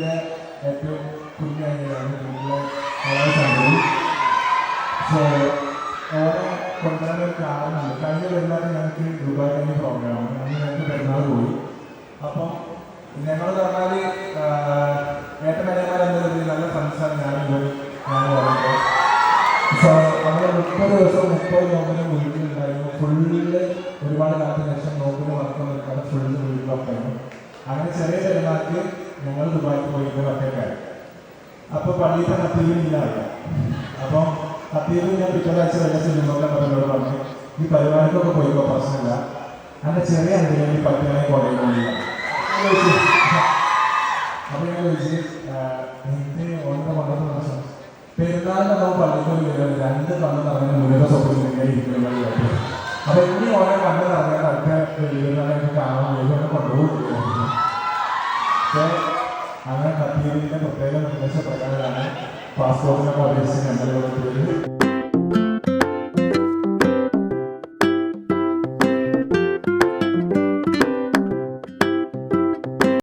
വീട്ടിലെ ഏറ്റവും കുഞ്ഞാണ് വീട്ടിലെ സംഭവം. സോ ഓരോ കൊണ്ടുവരാനൊരു കാരണമുണ്ട്. കഴിഞ്ഞ പെരുന്നാൾ ഞങ്ങൾക്ക് ദുബായിലെ പ്രോഗ്രാമാണ്. അന്ന് ഞങ്ങൾക്ക് പെരുന്നാൾ പോയി. അപ്പം ഞങ്ങൾ പറഞ്ഞാൽ ഏട്ടനേമാരെന്തായാലും നല്ല ഫ്രണ്ട്സാണ് ഞാൻ പറയുമ്പോൾ. സോ നമ്മൾ 30 ദിവസം 30 നോമ്പിനും വീട്ടിലുണ്ടായിരുന്നു. ഫുള്ള് ഒരുപാട് കാലത്തിന് ശേഷം നോമ്പിന് വർക്ക് നിൽക്കാതെ ഫുള്ള് വീട്ടിലൊക്കെയാണ്. അങ്ങനെ ചെറിയ പെരുന്നാൾക്ക് ഞങ്ങൾ ദുബായിക്ക് പോയിട്ട് ഒറ്റക്കായി. അപ്പോൾ പള്ളിയിലെ കത്തീവില്ലാതെ അപ്പം കത്തീവിൽ ഞാൻ പിറ്റേഴ്ച വെള്ള ചെല്ലുമ്പോൾ അവരോട് പറഞ്ഞു ഈ പരിപാടിക്കൊക്കെ പോയിക്കോ, പ്രശ്നമില്ല, അങ്ങനെ ചെറിയ എന്തെങ്കിലും പറ്റുകയാണെങ്കിൽ കൊണ്ടുപോയില്ല. അപ്പോൾ ഞാൻ ചോദിച്ച് എനിക്ക് ഒന്നിനെ കൊണ്ടുവന്ന പ്രശ്നം പെരുന്നാളിന് നമ്മൾ പള്ളിക്കൊരു 2 കണ്ണ് നിറഞ്ഞ മുരുക സ്വപ്നം ഇരിക്കുന്ന. അപ്പോൾ ഇനി ഓരോ കണ്ണ് നിറഞ്ഞാൽ അടുത്ത വീടുകളൊക്കെ കാണാൻ വേണ്ടി കൊണ്ടുപോകും. അങ്ങനെ കത്തീവിൻ്റെ പ്രത്യേക നിർദ്ദേശപ്രകാരമാണ് പാസ്പോർട്ടിനൊക്കെ അപേക്ഷിച്ച് ഞങ്ങൾ